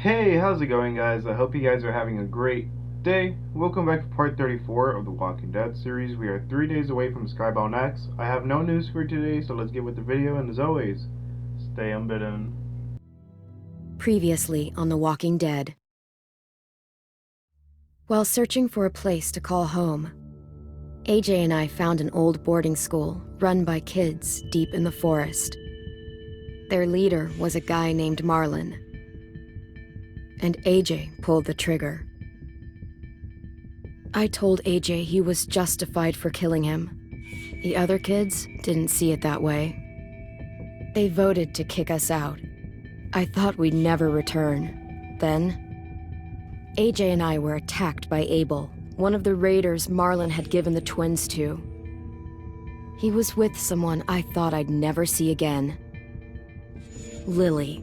Hey, how's it going, guys? I hope you guys are having a great day. Welcome back to part 34 of the Walking Dead series. We are 3 days away from Skybound X. I have no news for today, so let's get with the video, and as always, stay unbidden. Previously on The Walking Dead. While searching for a place to call home, AJ and I found an old boarding school run by kids deep in the forest. Their leader was a guy named Marlon, and AJ pulled the trigger. I told AJ he was justified for killing him. The other kids didn't see it that way. They voted to kick us out. I thought we'd never return. Then, AJ and I were attacked by Abel, one of the raiders Marlon had given the twins to. He was with someone I thought I'd never see again. Lily.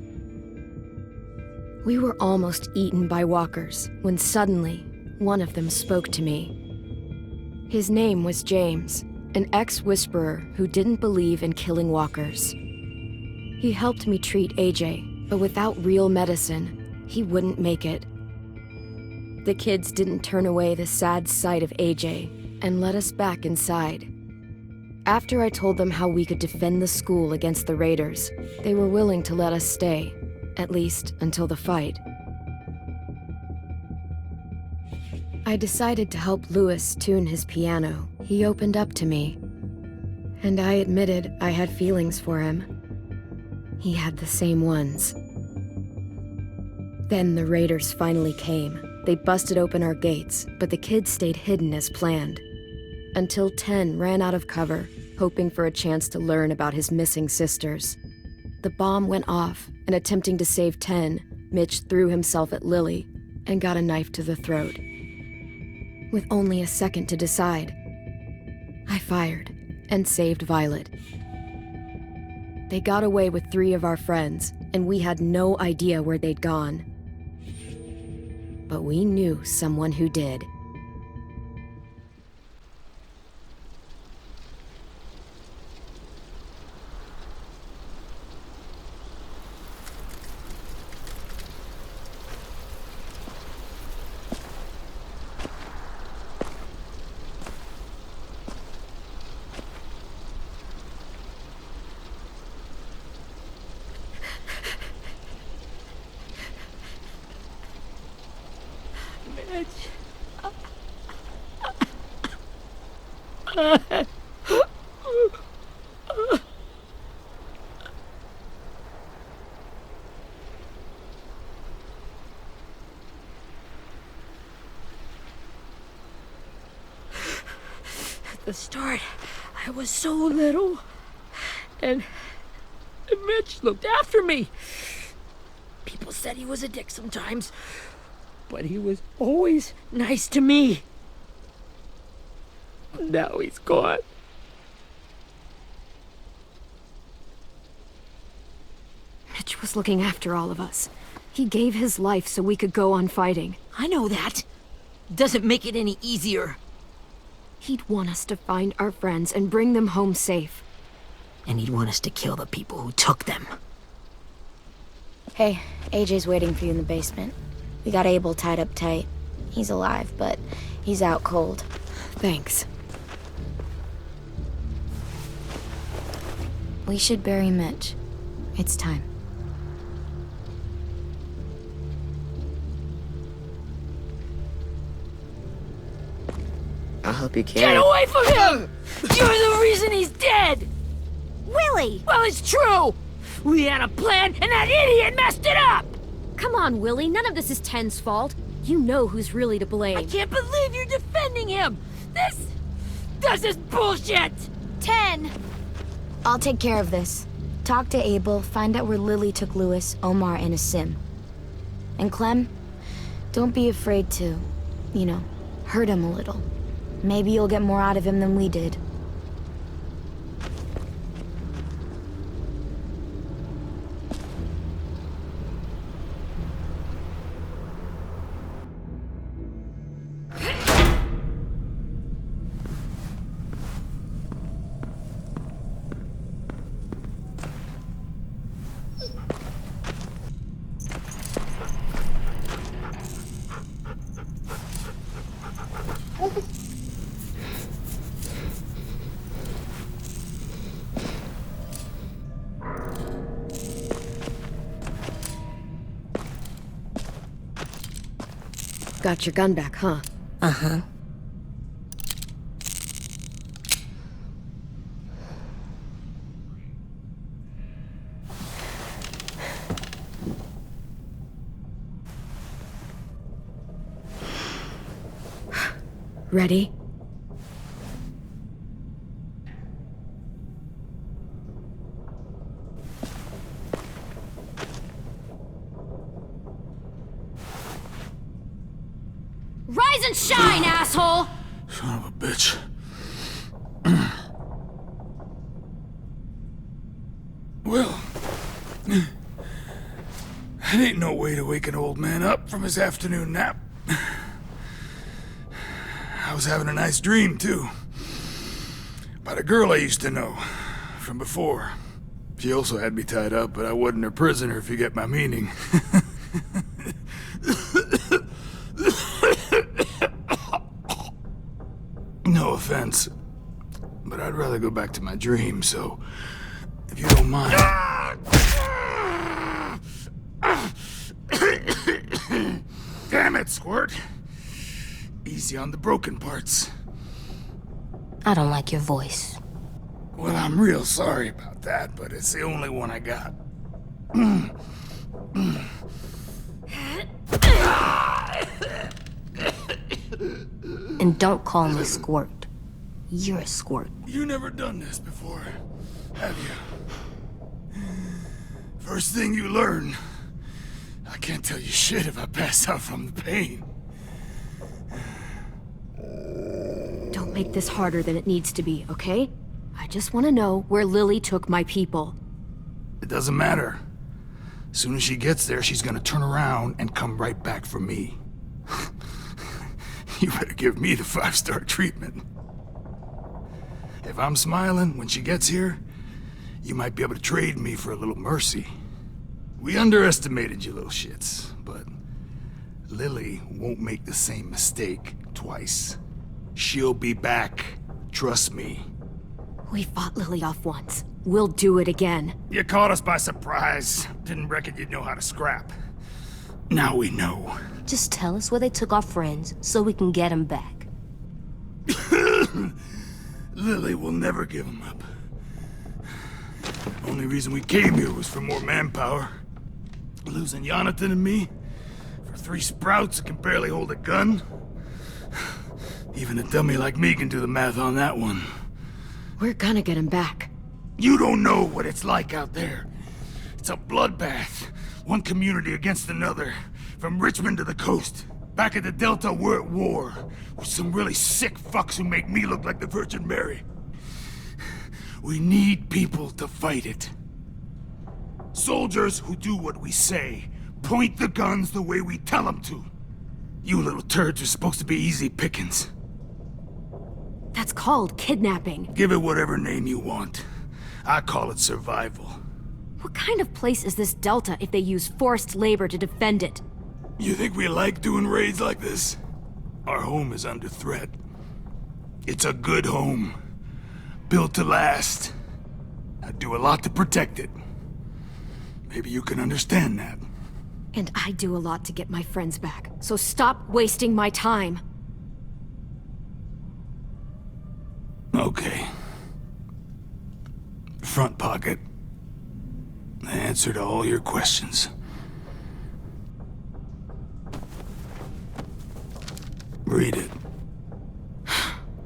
We were almost eaten by walkers when suddenly one of them spoke to me. His name was James, an ex-whisperer who didn't believe in killing walkers. He helped me treat AJ, but without real medicine, he wouldn't make it. The kids didn't turn away the sad sight of AJ and let us back inside. After I told them how we could defend the school against the raiders, they were willing to let us stay, at least until the fight. I decided to help Louis tune his piano. He opened up to me, and I admitted I had feelings for him. He had the same ones. Then the raiders finally came. They busted open our gates, but the kids stayed hidden as planned. Until 10 ran out of cover, hoping for a chance to learn about his missing sisters. The bomb went off, and attempting to save 10, Mitch threw himself at Lily and got a knife to the throat. With only a second to decide, I fired and saved Violet. They got away with 3 of our friends, and we had no idea where they'd gone. But we knew someone who did. At the start, I was so little, and Mitch looked after me. People said he was a dick sometimes, but he was always nice to me. Now he's gone. Mitch was looking after all of us. He gave his life so we could go on fighting. I know that. Doesn't make it any easier. He'd want us to find our friends and bring them home safe. And he'd want us to kill the people who took them. Hey, AJ's waiting for you in the basement. We got Abel tied up tight. He's alive, but he's out cold. Thanks. We should bury Mitch. It's time. I'll help you carry. Get away from him! You're the reason he's dead! Willie! Well, it's true! We had a plan, and that idiot messed it up! Come on, Willie. None of this is Ten's fault. You know who's really to blame. I can't believe you're defending him! This is bullshit! 10! I'll take care of this. Talk to Abel, find out where Lily took Louis, Omar, and Asim. And Clem, don't be afraid to, hurt him a little. Maybe you'll get more out of him than we did. Got your gun back, huh? Uh-huh. Ready? Rise and shine, asshole! Son of a bitch. Well, that ain't no way to wake an old man up from his afternoon nap. I was having a nice dream, too. About a girl I used to know from before. She also had me tied up, but I wasn't her prisoner, if you get my meaning. No offense, but I'd rather go back to my dream, so if you don't mind. Damn it, Squirt. Easy on the broken parts. I don't like your voice. Well, I'm real sorry about that, but it's the only one I got. And don't call me Squirt. You're a squirt. You never done this before, have you? First thing you learn, I can't tell you shit if I pass out from the pain. Don't make this harder than it needs to be, okay? I just want to know where Lily took my people. It doesn't matter. As soon as she gets there, she's gonna turn around and come right back for me. You better give me the 5-star treatment. If I'm smiling when she gets here, you might be able to trade me for a little mercy. We underestimated you little shits, but Lily won't make the same mistake twice. She'll be back. Trust me. We fought Lily off once. We'll do it again. You caught us by surprise. Didn't reckon you'd know how to scrap. Now we know. Just tell us where they took our friends so we can get them back. Lily will never give him up. Only reason we came here was for more manpower. Losing Jonathan and me for 3 sprouts that can barely hold a gun. Even a dummy like me can do the math on that one. We're gonna get him back. You don't know what it's like out there. It's a bloodbath. One community against another. From Richmond to the coast. Back at the Delta, we're at war. With some really sick fucks who make me look like the Virgin Mary. We need people to fight it. Soldiers who do what we say. Point the guns the way we tell them to. You little turds are supposed to be easy pickings. That's called kidnapping. Give it whatever name you want. I call it survival. What kind of place is this Delta if they use forced labor to defend it? You think we like doing raids like this? Our home is under threat. It's a good home. Built to last. I do a lot to protect it. Maybe you can understand that. And I do a lot to get my friends back, so stop wasting my time. Okay. Front pocket. The answer to all your questions. Read it.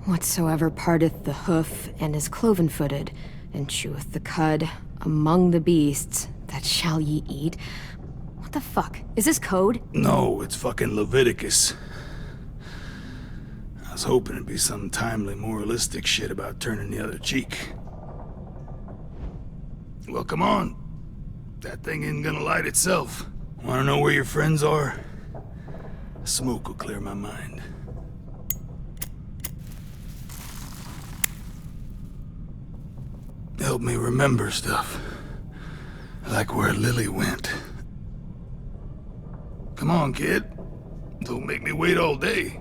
Whatsoever parteth the hoof and is cloven-footed, and cheweth the cud among the beasts, that shall ye eat. What the fuck? Is this code? No, it's fucking Leviticus. I was hoping it'd be some timely moralistic shit about turning the other cheek. Well, come on. That thing ain't gonna light itself. Wanna know where your friends are? Smoke will clear my mind. Help me remember stuff. Like where Lily went. Come on, kid. Don't make me wait all day.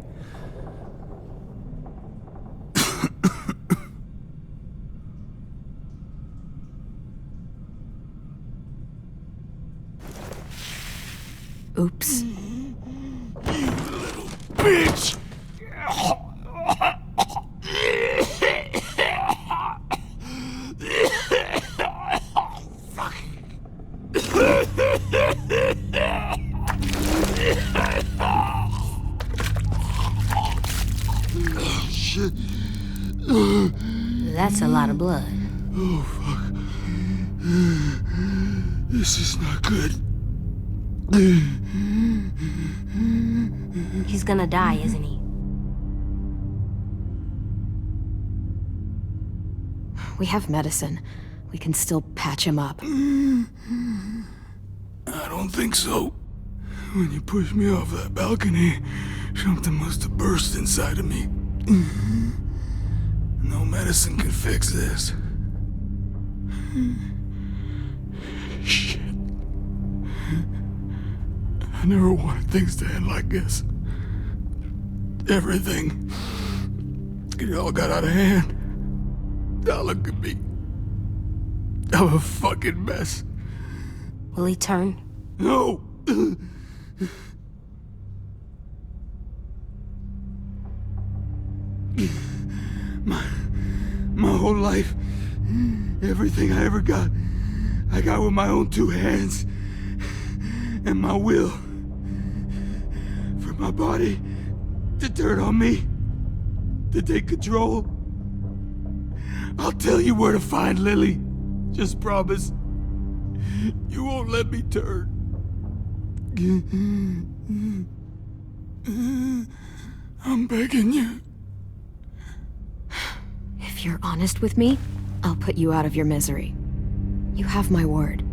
Oops. You little bitch! Fuck. Oh, shit. That's a lot of blood. Oh, fuck. This is not good. He's gonna die, isn't he? We have medicine. We can still patch him up. I don't think so. When you pushed me off that balcony, something must have burst inside of me. No medicine can fix this. Shit. I never wanted things to end like this. Everything. It all got out of hand. Now look at me. I'm a fucking mess. Will he turn? No! My whole life, everything I ever got, I got with my own two hands and my will. For my body to turn on me, to take control. I'll tell you where to find Lily. Just promise. You won't let me turn. I'm begging you. If you're honest with me, I'll put you out of your misery. You have my word.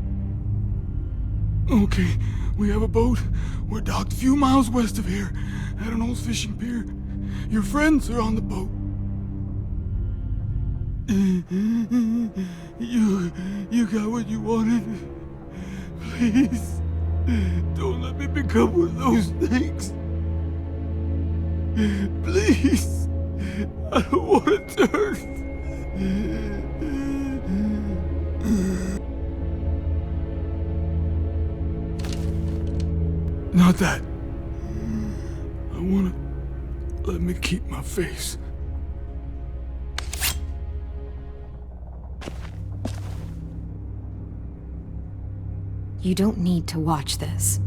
Okay, we have a boat. We're docked a few miles west of here, at an old fishing pier. Your friends are on the boat. You got what you wanted. Please, don't let me become one of those things. Please, I don't want to turn. Not that. I wanna let me keep my face. You don't need to watch this.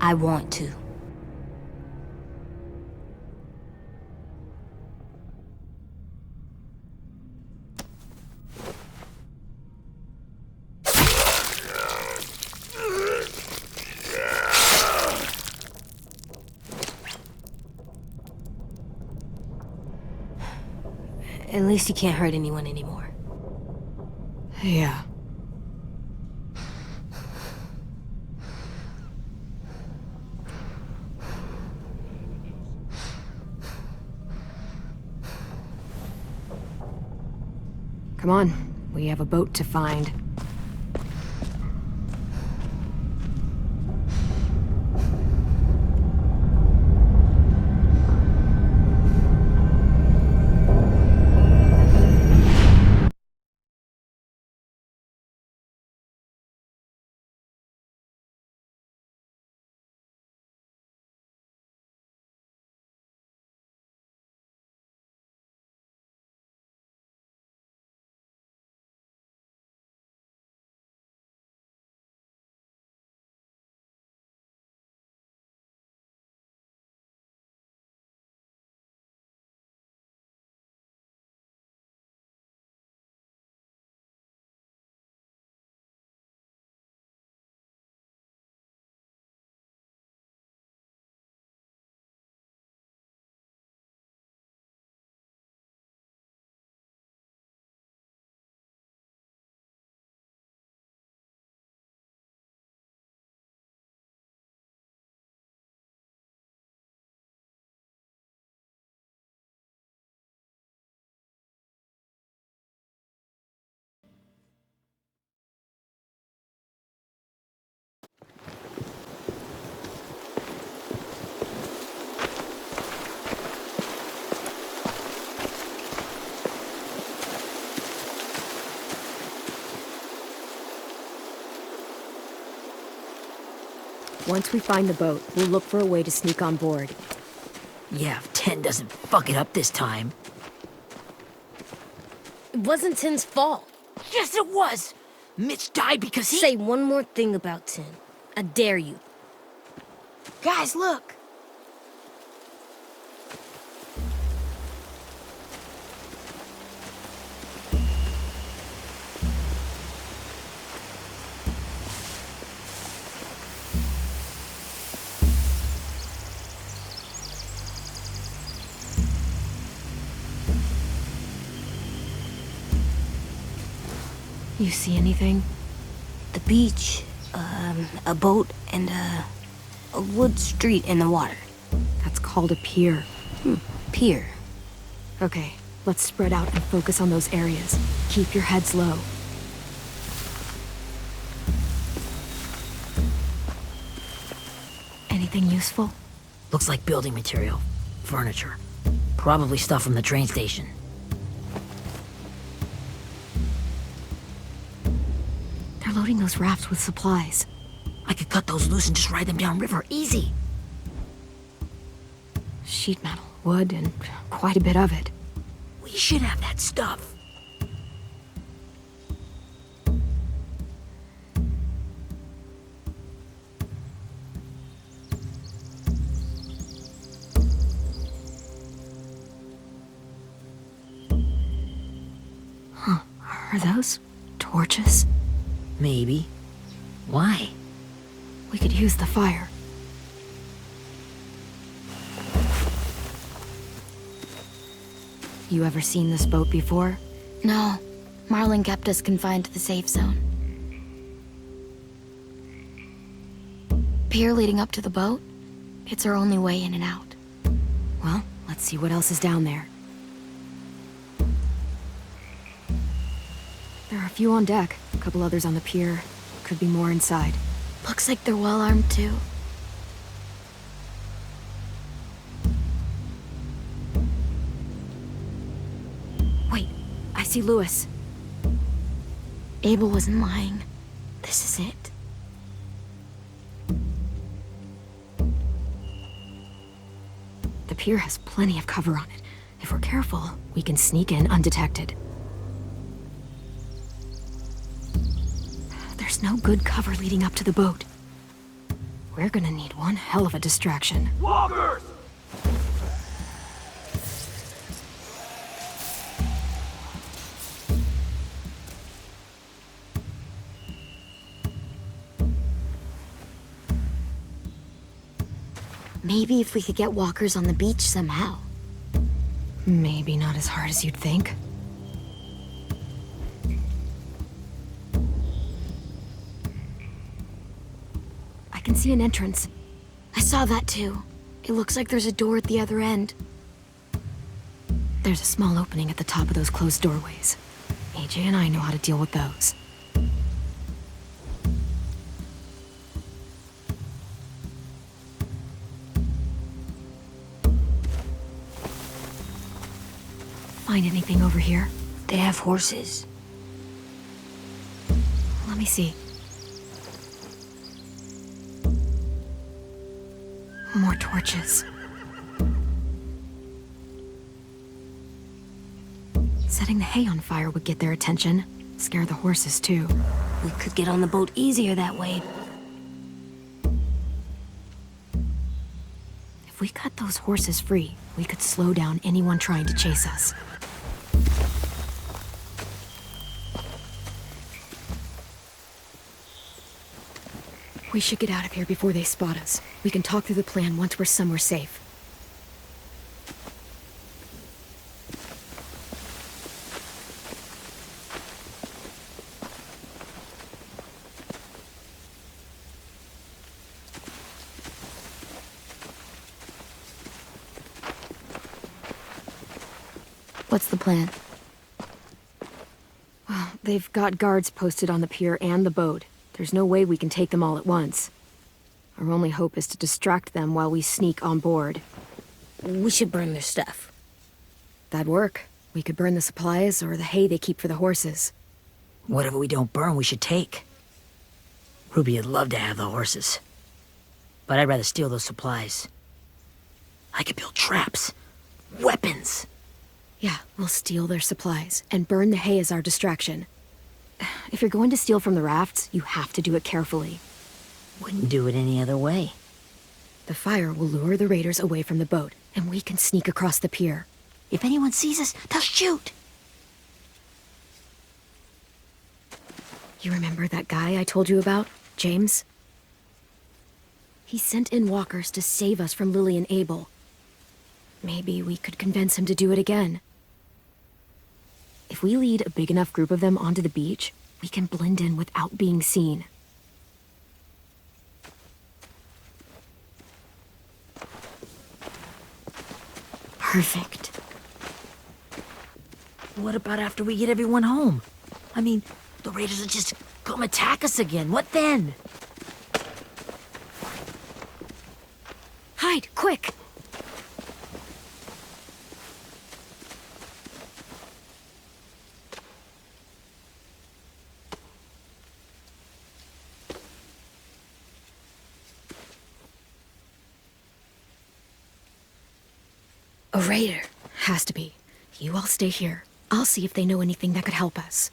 I want to. At least he can't hurt anyone anymore. Yeah. Come on, we have a boat to find. Once we find the boat, we'll look for a way to sneak on board. Yeah, if 10 doesn't fuck it up this time. It wasn't Tin's fault. Yes, it was! Mitch died because he— Say one more thing about Tin. I dare you. Guys, look! You see anything? The beach, a boat, and a wood street in the water. That's called a pier. Pier. Okay, let's spread out and focus on those areas. Keep your heads low. Anything useful? Looks like building material. Furniture. Probably stuff from the train station. They're loading those rafts with supplies. I could cut those loose and just ride them downriver, easy. Sheet metal, wood, and quite a bit of it. We should have that stuff. Are those torches? Maybe. Why? We could use the fire. You ever seen this boat before? No, Marlin kept us confined to the safe zone. Pier leading up to the boat? It's our only way in and out. Well, let's see what else is down there. There are a few on deck, a couple others on the pier. Could be more inside. Looks like they're well armed too. Wait, I see Lewis. Abel wasn't lying. This is it. The pier has plenty of cover on it. If we're careful, we can sneak in undetected. There's no good cover leading up to the boat. We're gonna need one hell of a distraction. Walkers! Maybe if we could get walkers on the beach somehow. Maybe not as hard as you'd think. I can see an entrance. I saw that too. It looks like there's a door at the other end. There's a small opening at the top of those closed doorways. AJ and I know how to deal with those. Find anything over here? They have horses. Let me see. More torches. Setting the hay on fire would get their attention. Scare the horses, too. We could get on the boat easier that way. If we cut those horses free, we could slow down anyone trying to chase us. We should get out of here before they spot us. We can talk through the plan once we're somewhere safe. What's the plan? Well, they've got guards posted on the pier and the boat. There's no way we can take them all at once. Our only hope is to distract them while we sneak on board. We should burn their stuff. That'd work. We could burn the supplies or the hay they keep for the horses. Whatever we don't burn, we should take. Ruby would love to have the horses. but I'd rather steal those supplies. I could build traps, weapons. Yeah, we'll steal their supplies and burn the hay as our distraction. If you're going to steal from the rafts, you have to do it carefully. Wouldn't do it any other way. The fire will lure the raiders away from the boat, and we can sneak across the pier. If anyone sees us, they'll shoot. You remember that guy I told you about, James? He sent in walkers to save us from Lily and Abel. Maybe we could convince him to do it again. If we lead a big enough group of them onto the beach, we can blend in without being seen. Perfect. What about after we get everyone home? I mean, the raiders will just come attack us again. What then? Hide, quick! A raider. Has to be. You all stay here. I'll see if they know anything that could help us.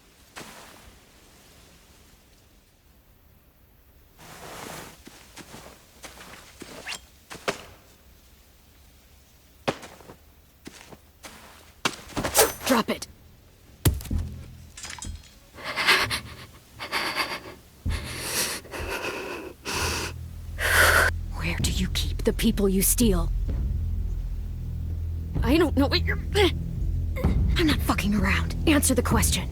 Drop it. Where do you keep the people you steal? I don't know what you're... I'm not fucking around. Answer the question.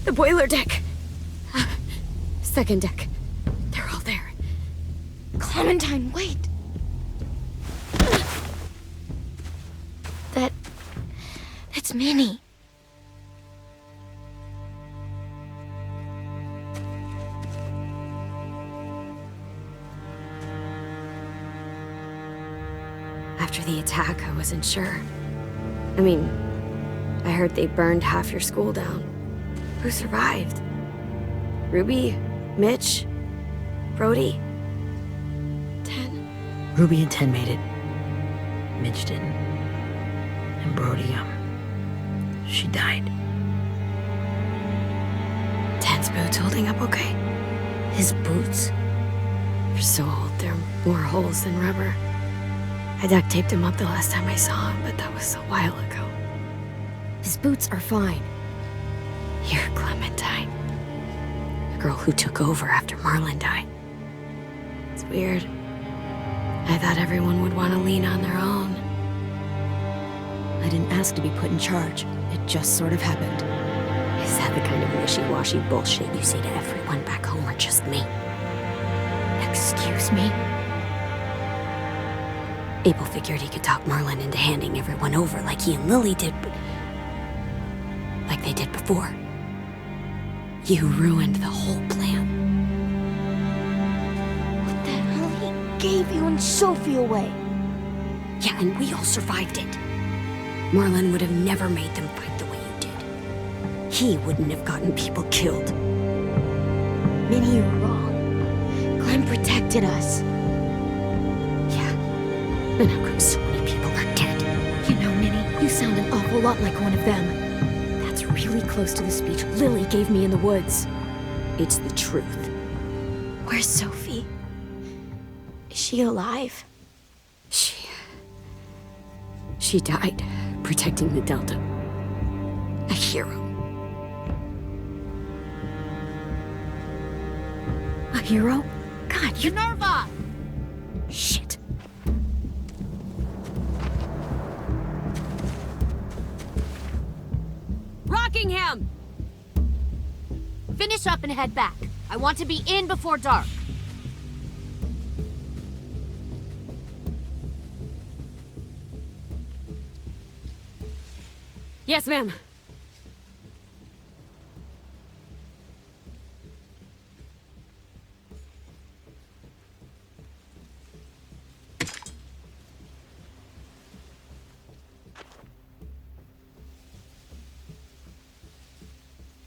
The boiler deck. Second deck. They're all there. Clementine, wait. That's Minnie. After the attack, I wasn't sure. I mean, I heard they burned half your school down. Who survived? Ruby? Mitch? Brody? 10? Ruby and 10 made it. Mitch didn't. And Brody, she died. 10's boots holding up okay? His boots? They're so old, there are more holes than rubber. I duct taped him up the last time I saw him, but that was a while ago. His boots are fine. You're Clementine. The girl who took over after Marlon died. It's weird. I thought everyone would want to lean on their own. I didn't ask to be put in charge. It just sort of happened. Is that the kind of wishy-washy bullshit you say to everyone back home, or just me? Excuse me? Abel figured he could talk Marlon into handing everyone over like he and Lily did, but... like they did before. You ruined the whole plan. What the hell? He gave you and Sophie away. Yeah, and we all survived it. Marlon would have never made them fight the way you did. He wouldn't have gotten people killed. Minnie, you're wrong. Clem protected us. And how come so many people are dead? You know, Minnie, you sound an awful lot like one of them. That's really close to the speech Lily gave me in the woods. It's the truth. Where's Sophie? Is she alive? She died protecting the Delta. A hero. A hero? God, you... Minerva! Shit. Rockingham! Finish up and head back. I want to be in before dark. Yes, ma'am.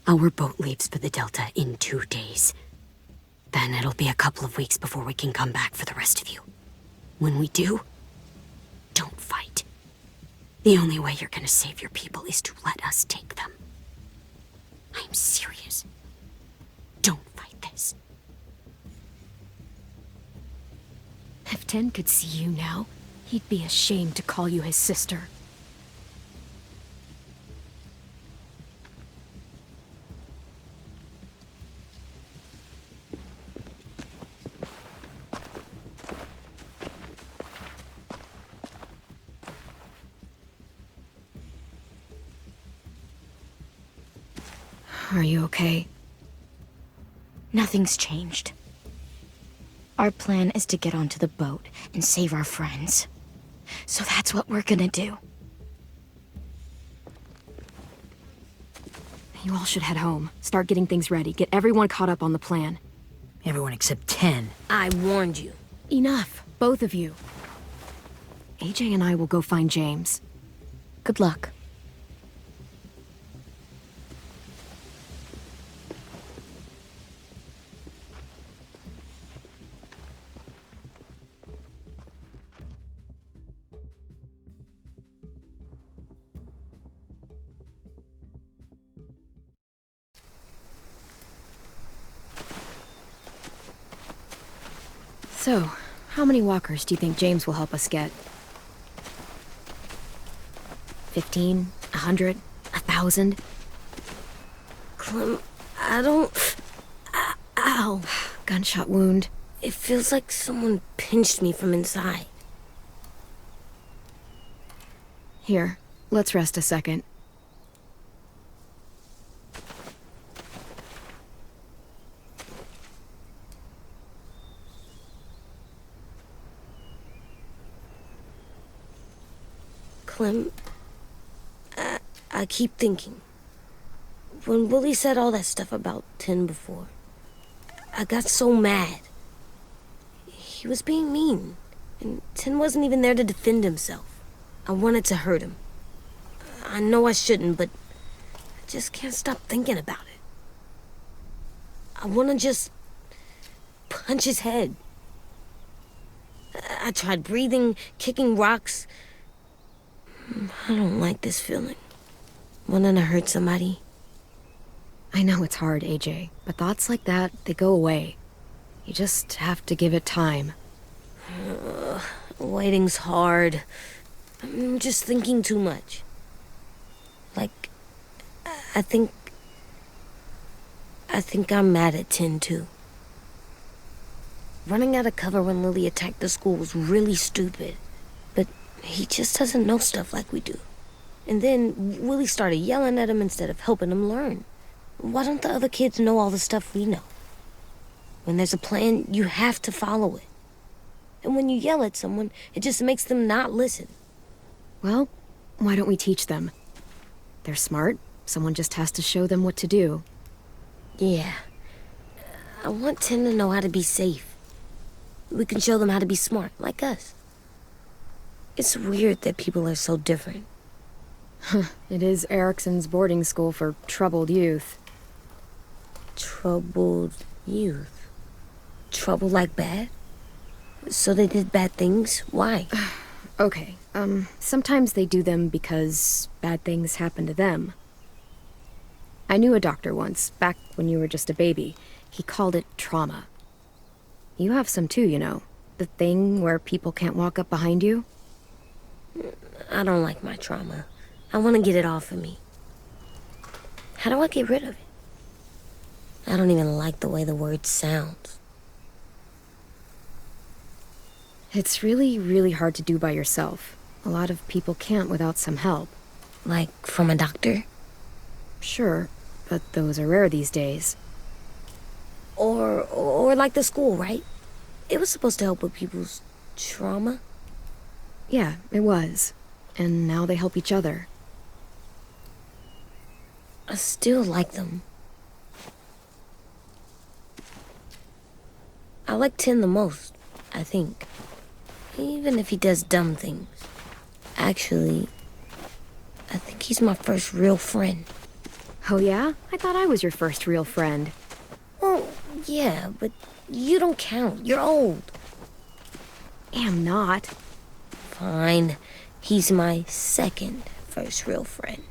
Our boat leaves for the Delta in 2 days. Then it'll be a couple of weeks before we can come back for the rest of you. When we do, don't fight. The only way you're gonna save your people is to let us take them. I'm serious. Don't fight this. If Tin could see you now, he'd be ashamed to call you his sister. Are you okay? Nothing's changed. Our plan is to get onto the boat and save our friends. So that's what we're gonna do. You all should head home. Start getting things ready. Get everyone caught up on the plan. Everyone except 10. I warned you. Enough, both of you. AJ and I will go find James. Good luck. So, how many walkers do you think James will help us get? 15? 100? 1,000? Clem, I don't... Ow. Gunshot wound. It feels like someone pinched me from inside. Here, let's rest a second. Clem, I keep thinking. When Willie said all that stuff about Tin before, I got so mad. He was being mean, and Tin wasn't even there to defend himself. I wanted to hurt him. I know I shouldn't, but I just can't stop thinking about it. I want to just punch his head. I tried breathing, kicking rocks. I don't like this feeling. Wanting to hurt somebody. I know it's hard, AJ, but thoughts like that, they go away. You just have to give it time. Waiting's hard. I'm just thinking too much. Like, I think I'm mad at Tin, too. Running out of cover when Lily attacked the school was really stupid. But he just doesn't know stuff like we do. And then Willie started yelling at him instead of helping him learn. Why don't the other kids know all the stuff we know? When there's a plan, you have to follow it. And when you yell at someone, it just makes them not listen. Well, why don't we teach them? They're smart. Someone just has to show them what to do. Yeah. I want Tin to know how to be safe. We can show them how to be smart, like us. It's weird that people are so different. It is Erickson's boarding school for troubled youth. Troubled youth? Trouble like bad? So they did bad things? Why? Okay, sometimes they do them because bad things happen to them. I knew a doctor once, back when you were just a baby. He called it trauma. You have some too, you know. The thing where people can't walk up behind you. I don't like my trauma. I want to get it off of me. How do I get rid of it? I don't even like the way the word sounds. It's really, really hard to do by yourself. A lot of people can't without some help. Like from a doctor? Sure, but those are rare these days. Or like the school, right? It was supposed to help with people's trauma. Yeah, it was. And now they help each other. I still like them. I like Tin the most, I think. Even if he does dumb things. Actually, I think he's my first real friend. Oh yeah? I thought I was your first real friend. Well, yeah, but You don't count. You're old. Am not. Fine. He's my second first real friend.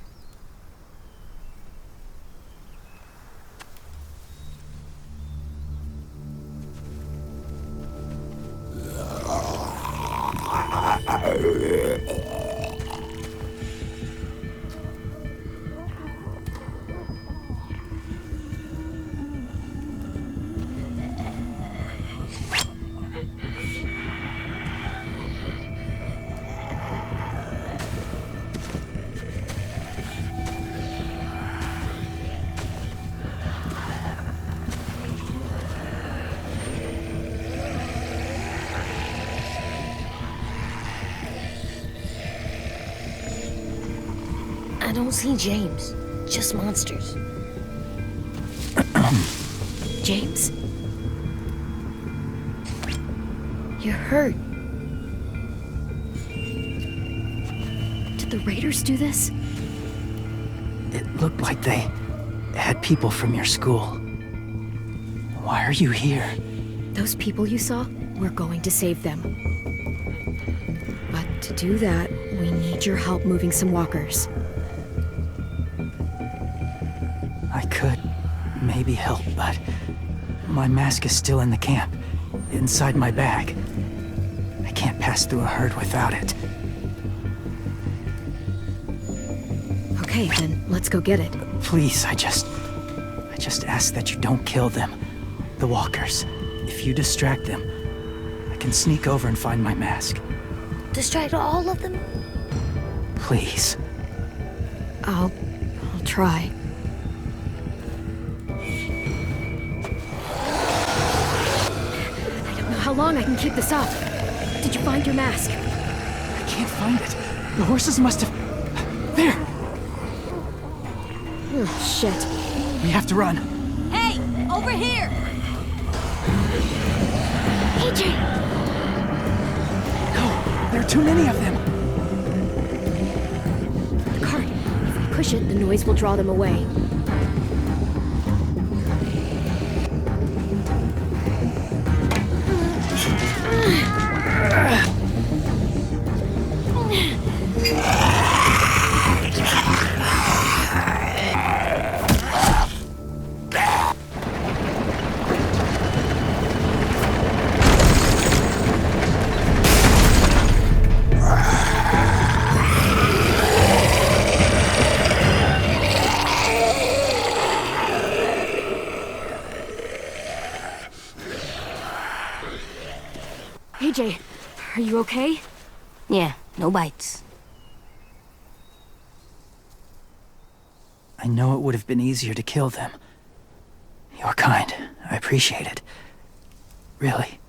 I don't see James, just monsters. James? You're hurt. Did the raiders do this? It looked like they had people from your school. Why are you here? Those people you saw, we're going to save them. But to do that, we need your help moving some walkers. I could maybe help, but my mask is still in the camp, inside my bag. I can't pass through a herd without it. Okay, then let's go get it. Please, I just ask that you don't kill them. The walkers. If you distract them, I can sneak over and find my mask. Distract all of them? Please. I'll try. I don't know how long I can keep this up. Did you find your mask? I can't find it. The horses must have... There! Oh, shit. We have to run. Hey, over here! AJ! No, there are too many of them. The cart. If we push it, the noise will draw them away. AJ, are you okay? Yeah, no bites. I know it would have been easier to kill them. You're kind. I appreciate it. Really.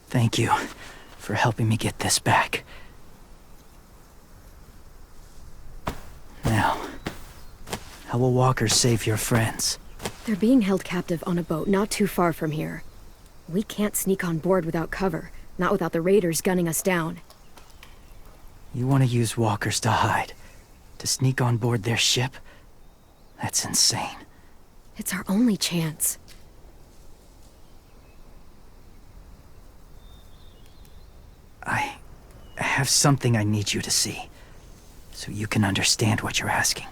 Thank you for helping me get this back. Now, how will walkers save your friends? They're being held captive on a boat not too far from here. We can't sneak on board without cover, not without the raiders gunning us down. You want to use walkers to hide? To sneak on board their ship? That's insane. It's our only chance. I have something I need you to see, so you can understand what you're asking.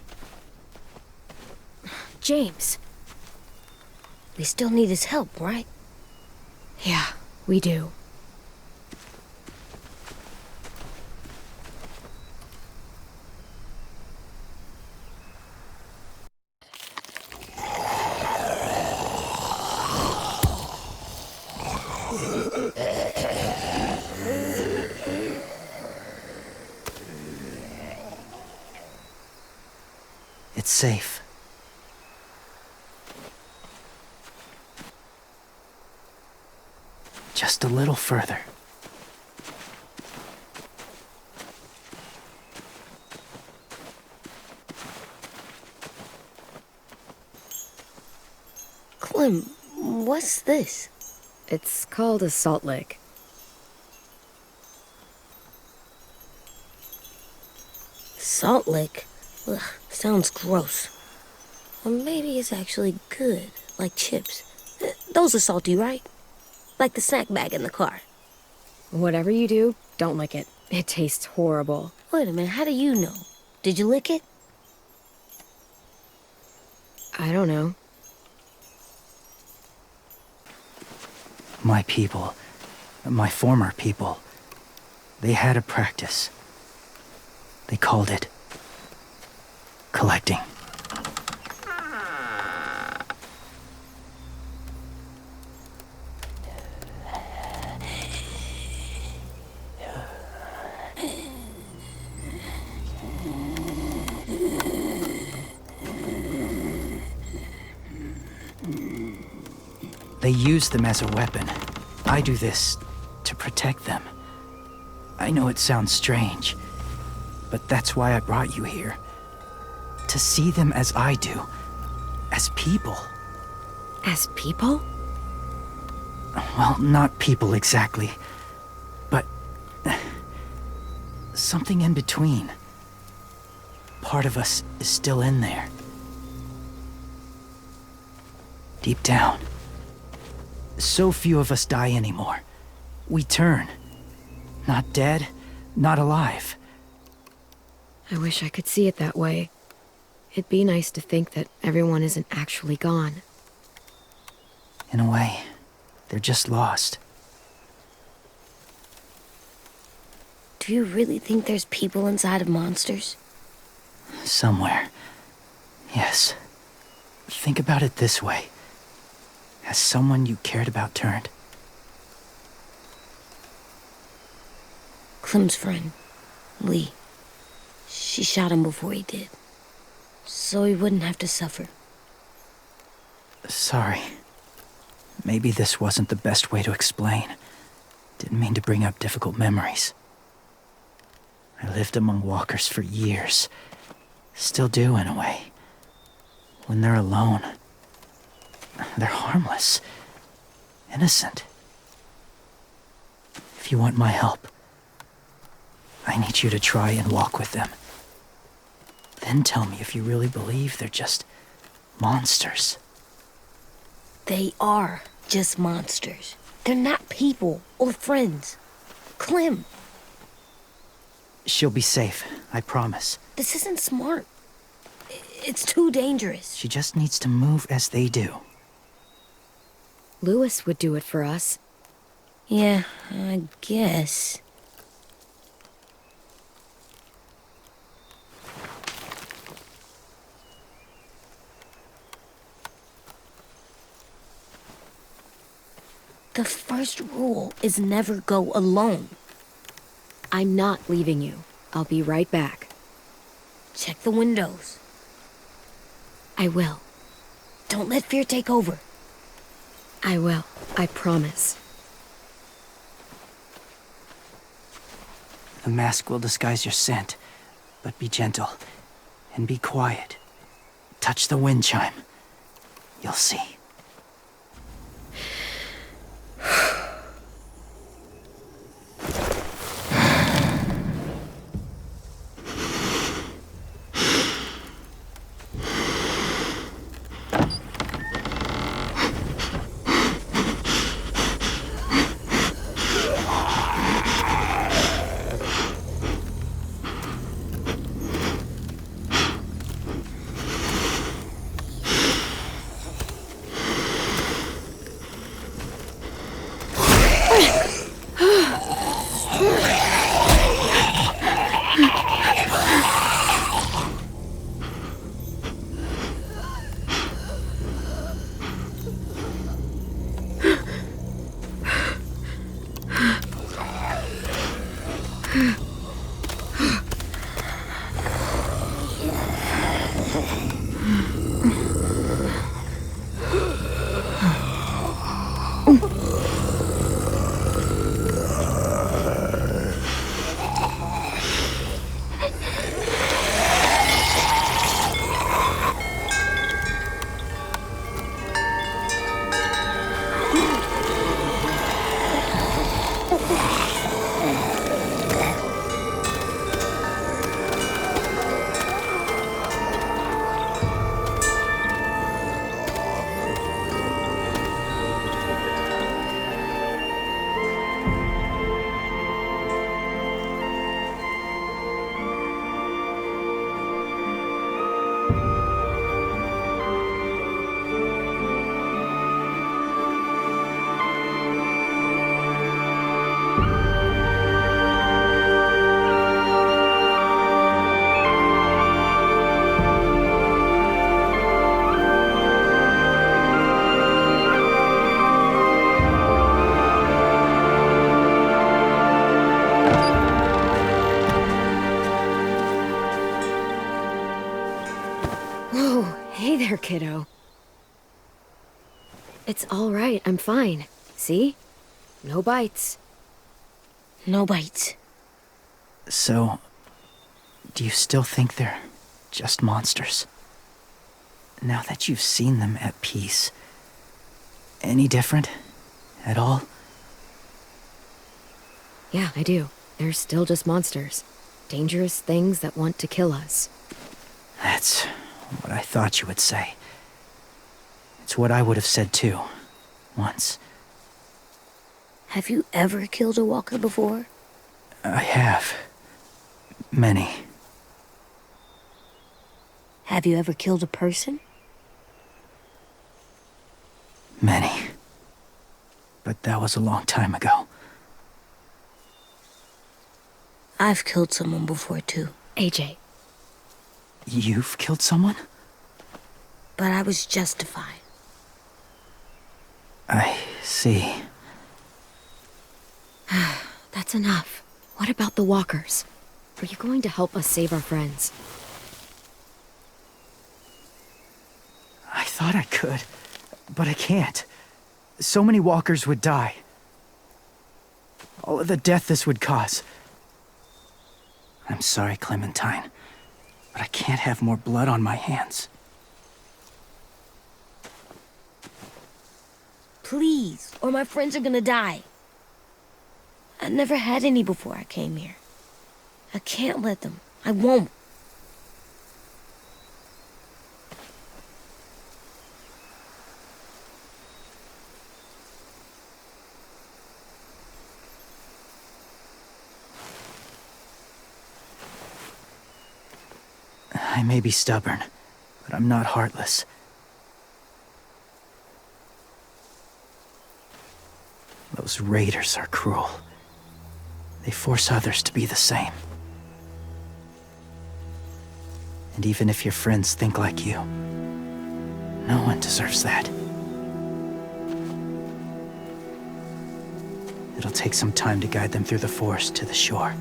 James. We still need his help, right? Yeah, we do. It's safe. Just a little further. Clem, what's this? It's called a salt lick. Salt lick? Ugh, sounds gross. Or maybe it's actually good, like chips. Those are salty, right? Like the snack bag in the car. Whatever you do, don't lick it. It tastes horrible. Wait a minute, how do you know? Did you lick it? I don't know. My people, my former people, they had a practice. They called it collecting. They use them as a weapon. I do this to protect them. I know it sounds strange, but that's why I brought you here. To see them as I do. As people. As people? Well, not people exactly, but something in between. Part of us is still in there. Deep down. So few of us die anymore. We turn. Not dead, not alive. I wish I could see it that way. It'd be nice to think that everyone isn't actually gone. In a way, they're just lost. Do you really think there's people inside of monsters? Somewhere. Yes. Think about it this way. Has someone you cared about turned? Clem's friend, Lee. She shot him before he did. So he wouldn't have to suffer. Sorry. Maybe this wasn't the best way to explain. Didn't mean to bring up difficult memories. I lived among walkers for years. Still do, in a way. When they're alone, they're harmless. Innocent. If you want my help, I need you to try and walk with them. Then tell me if you really believe they're just monsters. They are just monsters. They're not people or friends. Clem, She'll be safe, I promise. this isn't smart. It's too dangerous. She just needs to move as they do. Lewis would do it for us. Yeah, I guess. The first rule is never go alone. I'm not leaving you. I'll be right back. Check the windows. I will. Don't let fear take over. I will. I promise. The mask will disguise your scent, but be gentle and be quiet. Touch the wind chime. You'll see. there, kiddo. It's all right. I'm fine. See? No bites. No bites. So, do you still think they're just monsters? Now that you've seen them at peace, any different at all? Yeah, I do. They're still just monsters. Dangerous things that want to kill us. That's what I thought you would say. It's what I would have said too, once. Have you ever killed a walker before? I have. Many. Have you ever killed a person? Many. But that was a long time ago. I've killed someone before too. AJ. You've killed someone? But I was justified. I see. That's enough. What about the walkers? Are you going to help us save our friends? I thought I could, but I can't. So many walkers would die. All of the death this would cause. I'm sorry, Clementine, but I can't have more blood on my hands. Please, or my friends are gonna die. I never had any before I came here. I can't let them. I won't. I may be stubborn, but I'm not heartless. Those raiders are cruel. They force others to be the same. And even if your friends think like you, no one deserves that. It'll take some time to guide them through the forest to the shore.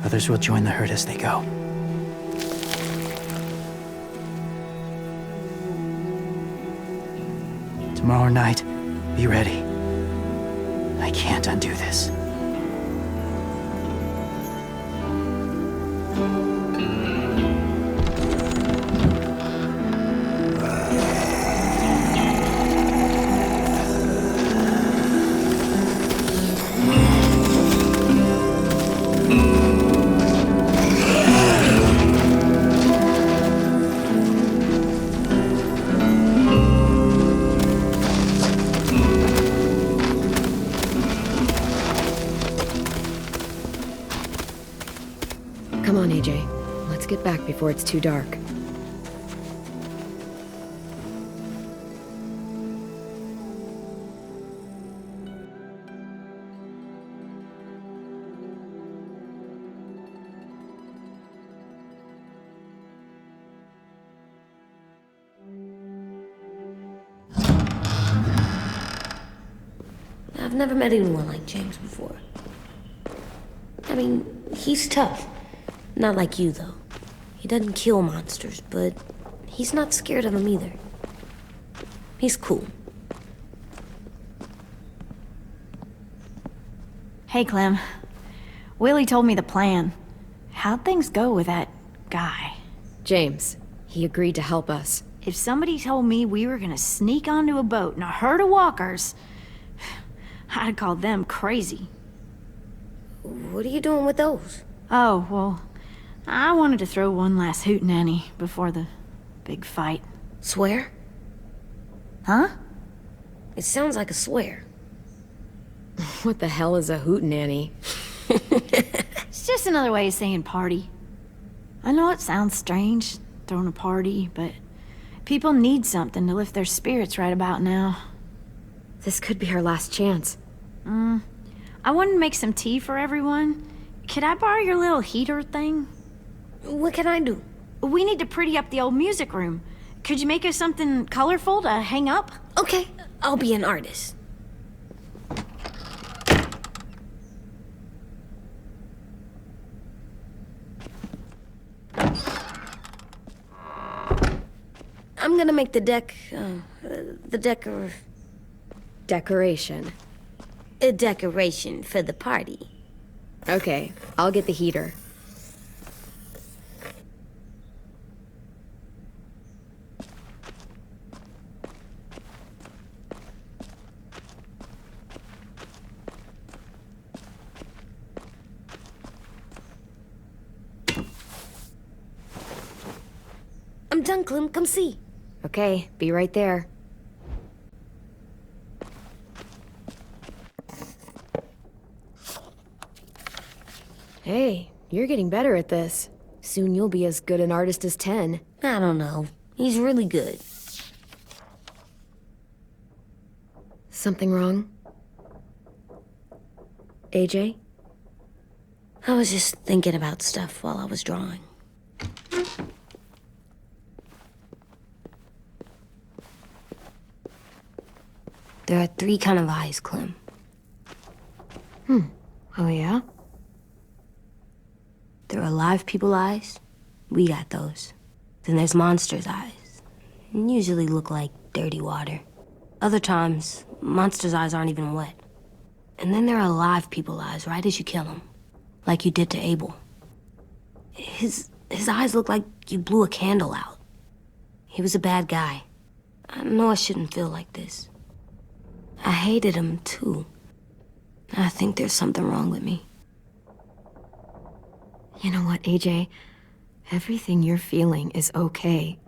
Others will join the herd as they go. Tomorrow night, be ready. I can't undo this. Come on, AJ. Let's get back before it's too dark. I've never met anyone like James before. I mean, he's tough. Not like you, though. He doesn't kill monsters, but he's not scared of them either. He's cool. Hey, Clem. Willie told me the plan. How'd things go with that guy? James, he agreed to help us. If somebody told me we were gonna sneak onto a boat in a herd of walkers, I'd call them crazy. What are you doing with those? Oh, well, I wanted to throw one last hootenanny before the big fight. Swear? Huh? It sounds like a swear. What the hell is a hootenanny? It's just another way of saying party. I know it sounds strange, throwing a party, but people need something to lift their spirits right about now. This could be our last chance. I wanted to make some tea for everyone. Could I borrow your little heater thing? What can I do? We need to pretty up the old music room. Could you make us something colorful to hang up? Okay, I'll be an artist. I'm gonna make the Decoration. a decoration for the party. Okay, I'll get the heater. I'm done, Clem. Come see. Okay, be right there. Hey, you're getting better at this. Soon you'll be as good an artist as 10. I don't know. He's really good. Something wrong? AJ? I was just thinking about stuff while I was drawing. There are 3 kind of eyes, Clem. Oh yeah? There are live people eyes. We got those. Then there's monsters' eyes. Usually look like dirty water. Other times, monsters' eyes aren't even wet. And then there are live people eyes right as you kill them. Like you did to Abel. His eyes look like you blew a candle out. He was a bad guy. I know I shouldn't feel like this. I hated him, too. I think there's something wrong with me. You know what, AJ? Everything you're feeling is okay.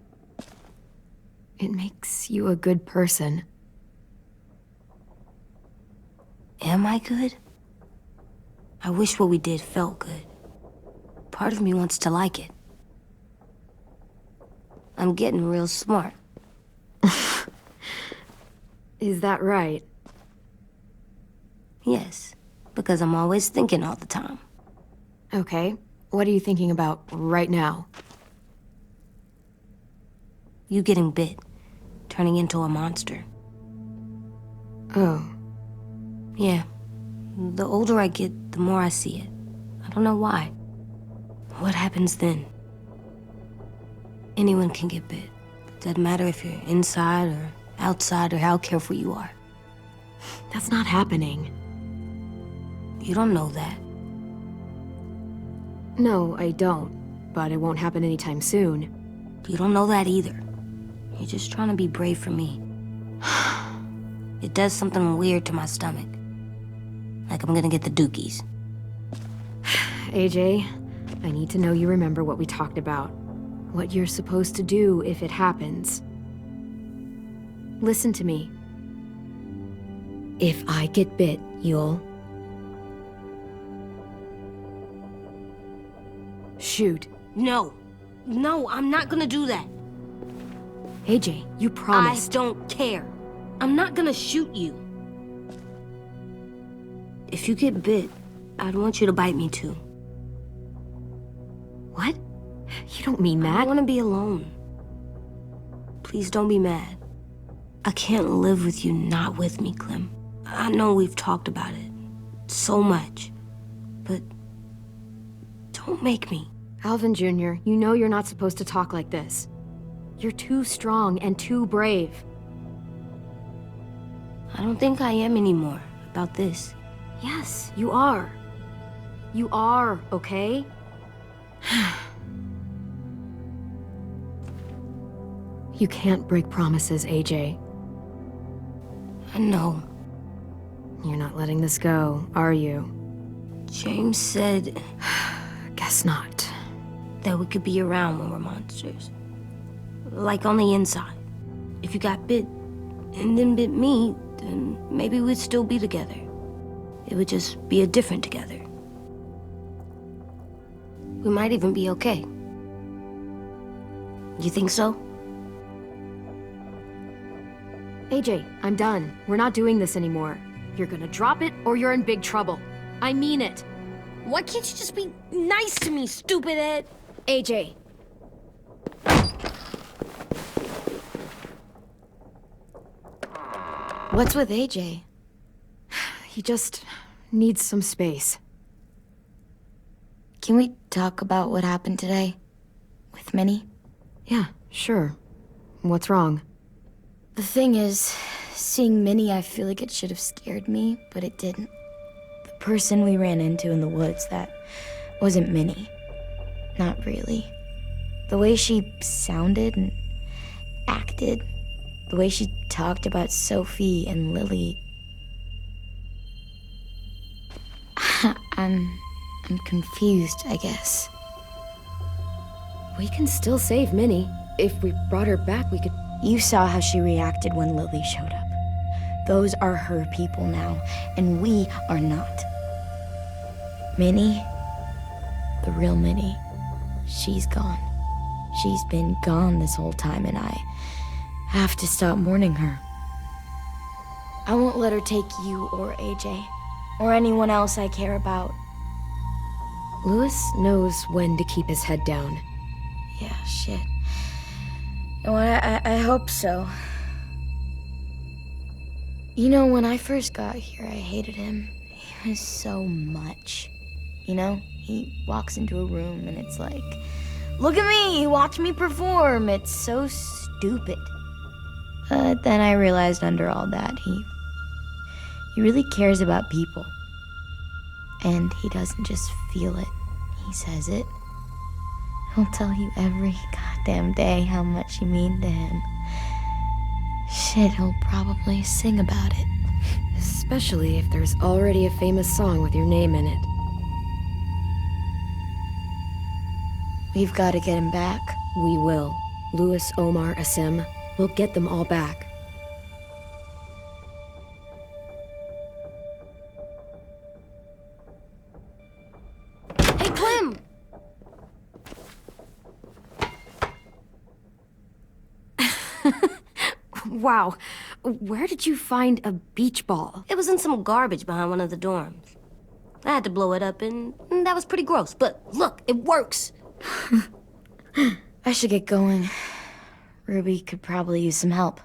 It makes you a good person. Am I good? I wish what we did felt good. Part of me wants to like it. I'm getting real smart. Is that right? Yes, because I'm always thinking all the time. Okay, what are you thinking about right now? You getting bit, turning into a monster. Oh. Yeah. The older I get, the more I see it. I don't know why. What happens then? Anyone can get bit. Doesn't matter if you're inside or outside or how careful you are. That's not happening. You don't know that. No, I don't. But it won't happen anytime soon. You don't know that either. You're just trying to be brave for me. It does something weird to my stomach. Like I'm gonna get the dookies. AJ, I need to know you remember what we talked about. What you're supposed to do if it happens. Listen to me. If I get bit, you'll... shoot. No. No, I'm not gonna do that. AJ, you promised. I don't care. I'm not gonna shoot you. If you get bit, I'd want you to bite me too. What? You don't mean that. I want to be alone. Please don't be mad. I can't live with you not with me, Clem. I know we've talked about it so much, but don't make me. Alvin Jr., you know you're not supposed to talk like this. You're too strong and too brave. I don't think I am anymore about this. Yes, you are. You are, okay? You can't break promises, AJ. I know. You're not letting this go, are you? James said Guess not. that we could be around when we're monsters. Like on the inside. If you got bit and then bit me, then maybe we'd still be together. It would just be a different together. We might even be okay. You think so? AJ, I'm done. We're not doing this anymore. You're gonna drop it or you're in big trouble. I mean it. Why can't you just be nice to me, stupid Ed? AJ. What's with AJ? He just needs some space. Can we talk about what happened today? With Minnie? Yeah, sure. What's wrong? The thing is, seeing Minnie, I feel like it should have scared me, but it didn't. The person we ran into in the woods, that wasn't Minnie. Not really. The way she sounded and acted, the way she talked about Sophie and Lily. I'm confused, I guess. We can still save Minnie. If we brought her back, we could... You saw how she reacted when Lily showed up. Those are her people now, and we are not. Minnie, the real Minnie, she's gone. She's been gone this whole time, and I have to stop mourning her. I won't let her take you or AJ, or anyone else I care about. Louis knows when to keep his head down. Yeah, shit. Well, I hope so. You know, when I first got here, I hated him. He was so much. You know, he walks into a room and it's like, look at me, watch me perform. It's so stupid. Then I realized under all that, he really cares about people. And he doesn't just feel it, he says it. He'll tell you every goddamn day how much you mean to him. Shit, he'll probably sing about it. Especially if there's already a famous song with your name in it. We've got to get him back. We will. Louis, Omar, Asim. We'll get them all back. Hey, Clem! Wow. Where did you find a beach ball? It was in some garbage behind one of the dorms. I had to blow it up, and that was pretty gross. But look, it works. I should get going. Ruby could probably use some help.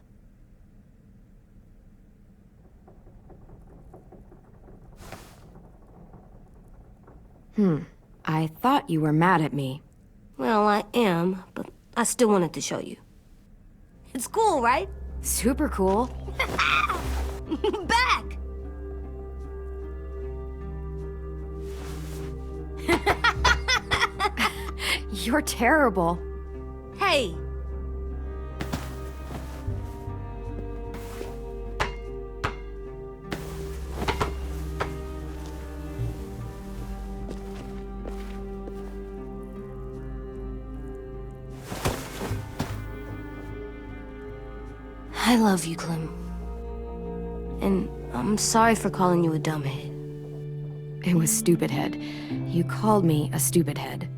I thought you were mad at me. Well, I am, but I still wanted to show you. It's cool, right? Super cool. Back! You're terrible. Hey! I love you, Clem. And I'm sorry for calling you a dumbhead. It was stupid head. You called me a stupid head.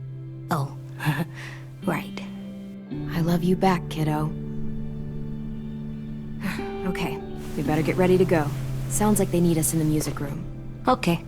Oh, right. I love you back, kiddo. Okay, we better get ready to go. Sounds like they need us in the music room. Okay.